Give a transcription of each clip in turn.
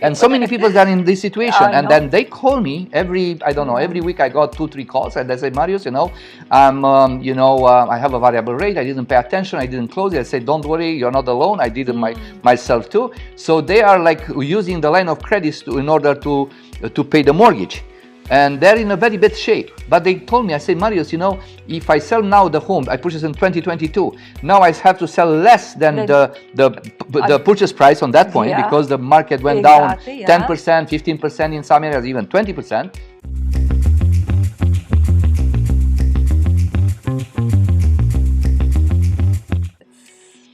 And so many people are in this situation, and know. then they call me every, I don't know, every week I got 2-3 calls, and they say, Marius, I have a variable rate, I didn't pay attention, I didn't close it. I say, don't worry, you're not alone, I did it myself too. So they are like using the line of credit in order to pay the mortgage. And they're in a very bad shape. But they told me, I said, Marius, if I sell now the home, I purchased in 2022, now I have to sell less than the purchase price on that point, because the market went down 10%, 15%, in some areas even 20%.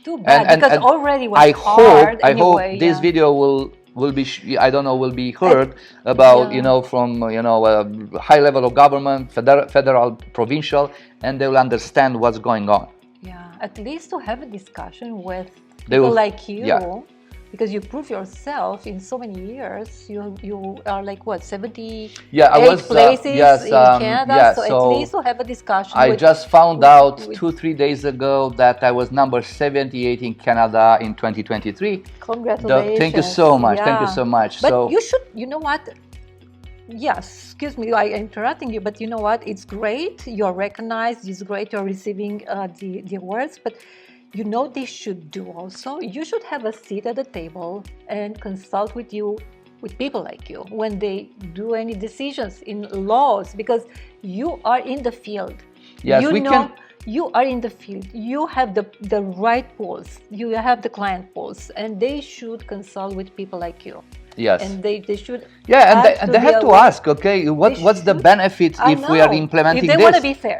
Too bad, because already was hard I hope anyway, this video will be heard about from a high level of government, federal, provincial, and they will understand what's going on. Yeah, at least to have a discussion with people like you, because you prove yourself in so many years. You are like what, 78 places in Canada, so at least to have a discussion. I just found out 2-3 days ago that I was number 78 in Canada in 2023. Congratulations! Thank you so much. Thank you so much. But you should, you know what? Yes, excuse me, I'm interrupting you, but you know what? It's great. You're recognized. It's great. You're receiving the awards, but. They should do also. You should have a seat at the table and consult with people like you when they do any decisions in laws, because you are in the field. Yes, You are in the field. You have the right pools. You have the client pools, and they should consult with people like you. Yes. And they should. Yeah, and they have to ask, okay, what's the benefit if we are implementing this? If they want to be fair,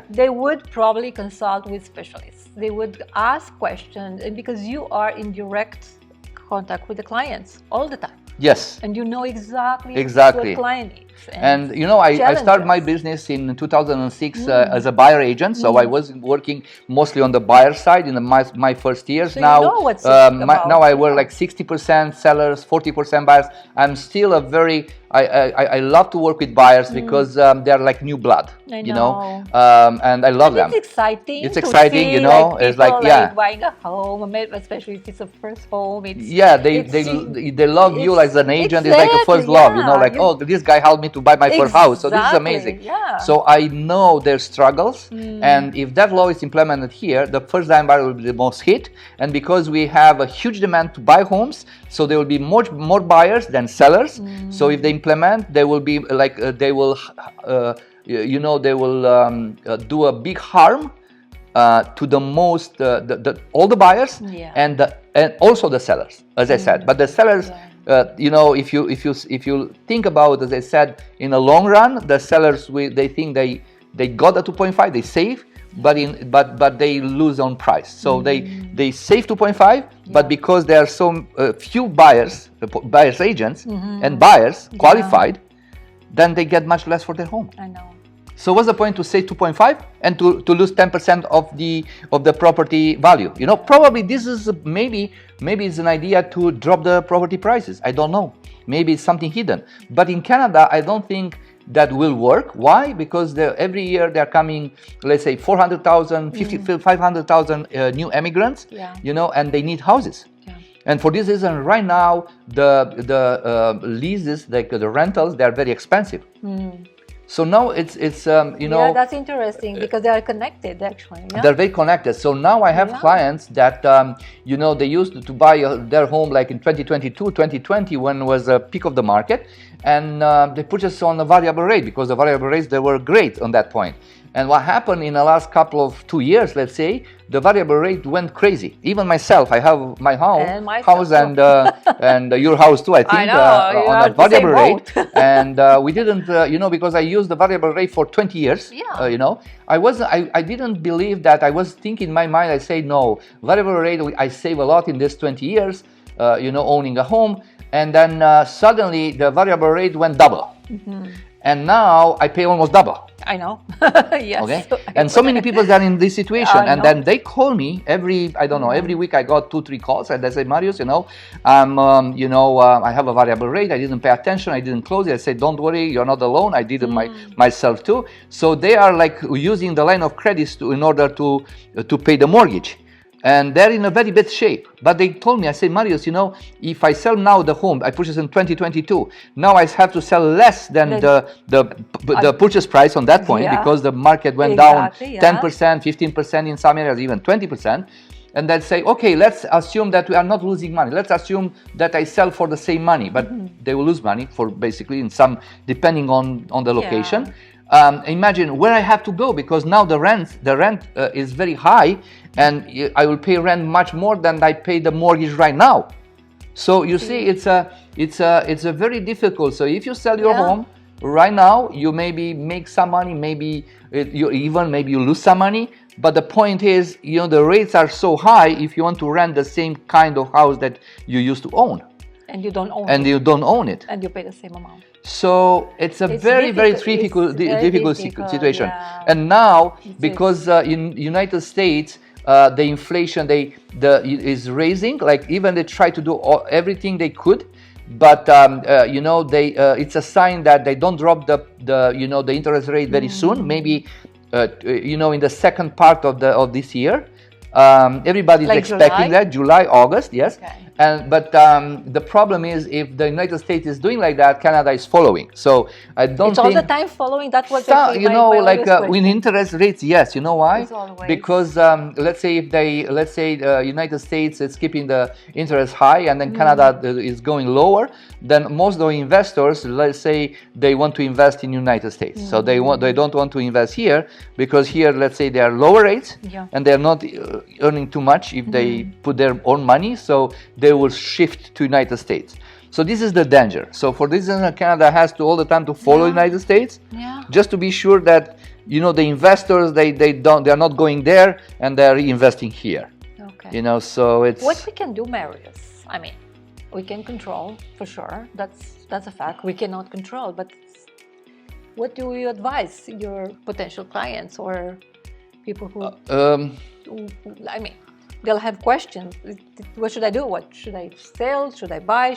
they would probably consult with specialists. They would ask questions, and because you are in direct contact with the clients all the time. Yes. And you know exactly what client needs. And I started my business in 2006 as a buyer agent, so I was working mostly on the buyer side in my first years. So now, you know what's about. Now I work like 60% sellers, 40% buyers. I'm still I love to work with buyers because they're like new blood, and I love them. It's exciting. It's exciting, It's like buying a home, especially if it's a first home. They love you as an agent. It's like a first love, oh, this guy helped me to buy my first house, so this is amazing. So I know their struggles, and if that law is implemented here, the first-time buyer will be the most hit, and because we have a huge demand to buy homes, so there will be more buyers than sellers. So if they implement, they will be like they will do a big harm to the most all the buyers and also the sellers, as I said. But the sellers, if you think about, as I said, in the long run, the sellers they think they got a 2.5, they save, but they lose on price. So they save 2.5, but because there are so few buyers agents and buyers qualified, then they get much less for their home. I know. So what's the point to say 2.5 and to lose 10% of the property value? Probably this is maybe it's an idea to drop the property prices. I don't know. Maybe it's something hidden. But in Canada, I don't think that will work. Why? Because every year they're coming, let's say 400,000, 500,000 new immigrants, and they need houses. And for this reason, right now, the leases, like the rentals, they're very expensive. So now it's Yeah, that's interesting because they are connected actually. Yeah? They're very connected. So now I have clients that they used to buy their home like in 2022, 2020 when was a peak of the market, and they purchased on a variable rate because the variable rates they were great on that point. And what happened in the last couple of 2 years, let's say, the variable rate went crazy. Even myself, I have my house and your house too, I think, on a variable rate. And we didn't, because I used the variable rate for 20 years. I didn't believe that. I was thinking in my mind, I say, no, variable rate, I save a lot in this 20 years, owning a home. And then suddenly the variable rate went double. And now I pay almost double. I know. Yes. Okay. And so many people are in this situation, and then they call me every week. I got 2-3 calls, and they say, Marius, I have a variable rate. I didn't pay attention. I didn't close it. I said, don't worry, you're not alone. I did it myself too. So they are like using the line of credit in order to pay the mortgage. and they're in a very bad shape. But they told me, I said, Marius, if I sell now the home, I purchased in 2022, now I have to sell less than the purchase price on that point, because the market went down 10%, 15%, in some areas even 20%. And they'd say, okay, let's assume that we are not losing money. Let's assume that I sell for the same money, but they will lose money for basically in some, depending on the location. Imagine where I have to go, because now the rent is very high, and I will pay rent much more than I pay the mortgage right now. So you see, it's a very difficult. So if you sell your home right now, you maybe make some money, maybe you lose some money. But the point is, the rates are so high if you want to rent the same kind of house that you used to own. And you don't own it. And you don't own it. And you pay the same amount. So it's a very difficult situation. Yeah. And now, because in United States, the inflation is raising. Like, even they try to do everything they could, but it's a sign that they don't drop the interest rate very soon. Maybe in the second part of this year. Everybody's like expecting that July, August, yes. Okay. But the problem is, if the United States is doing like that, Canada is following. So I don't think all the time following. That's what with interest rates. Yes, you know why? Because let's say the United States is keeping the interest high, and then Canada is going lower. Then most of the investors, let's say, they want to invest in United States. So they don't want to invest here, because here, let's say, they are lower rates, and they are not earning too much if they put their own money. So they will shift to United States. So this is the danger. So for this reason, Canada has to all the time to follow United States, just to be sure that the investors they are not going there and they are investing here. Okay. So it's what we can do, Marius. I mean, we can control for sure. That's a fact. We cannot control, but what do you advise your potential clients or people who? I mean, they'll have questions. What should I do? What should I sell? Should I buy?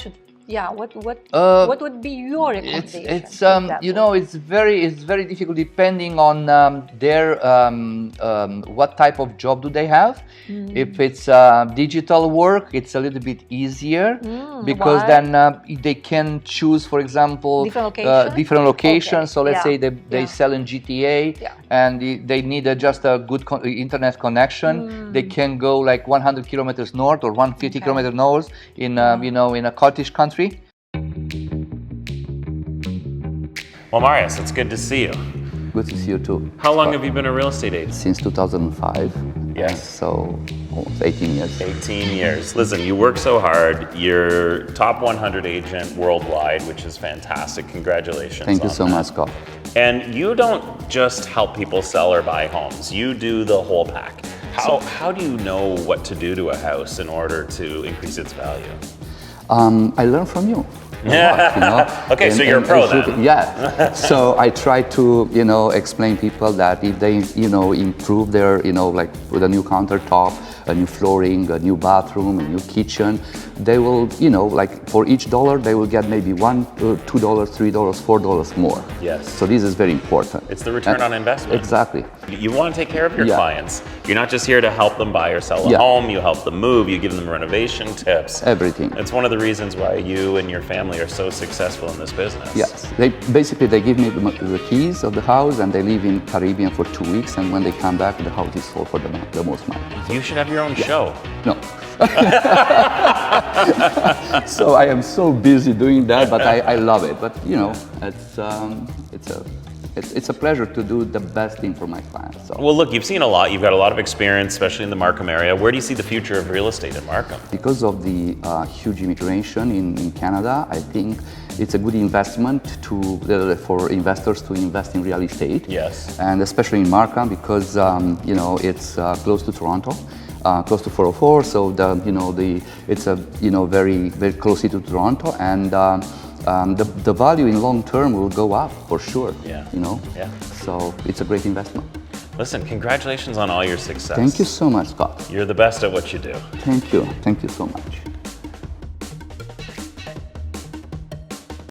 What would be your recommendation? It's very difficult, depending on their what type of job do they have. If it's digital work, it's a little bit easier, because then they can choose, for example, different locations. Okay. So let's say they sell in GTA, and they need just a good internet connection. They can go like 100 kilometers north or 150 kilometers north in in a Scottish country. Well, Marius, it's good to see you. Good to see you too. How long have you been a real estate agent? Since 2005. Yes. So almost 18 years. 18 years. Listen, you work so hard. You're top 100 agent worldwide, which is fantastic. Congratulations. Thank you so much, Scott. And you don't just help people sell or buy homes. You do the whole pack. How do you know what to do to a house in order to increase its value? I learn from you. Okay, so you're a pro then. Yeah. So I try to, explain people that if they, improve their, like with a new countertop, a new flooring, a new bathroom, a new kitchen, they will, like for each dollar, they will get maybe $1, $2, $3, $4 more. Yes. So this is very important. It's the return on investment. Exactly. You want to take care of your clients. You're not just here to help them buy or sell a home. You help them move. You give them renovation tips. Everything. It's one of the reasons why you and your family are so successful in this business. Yes. They give me the keys of the house, and they live in Caribbean for 2 weeks, and when they come back, the house is sold for the most money. You should have your own show. No. So I am so busy doing that, but I love it. But it's a pleasure to do the best thing for my clients. So. Well, look, you've seen a lot. You've got a lot of experience, especially in the Markham area. Where do you see the future of real estate in Markham? Because of the huge immigration in Canada, I think it's a good investment for investors to invest in real estate. Yes. And especially in Markham, because it's close to Toronto. Close to 404, so it's a very very close to Toronto, and the value in long term will go up for sure. Yeah. Yeah. So it's a great investment. Listen, congratulations on all your success. Thank you so much, Scott. You're the best at what you do. Thank you so much.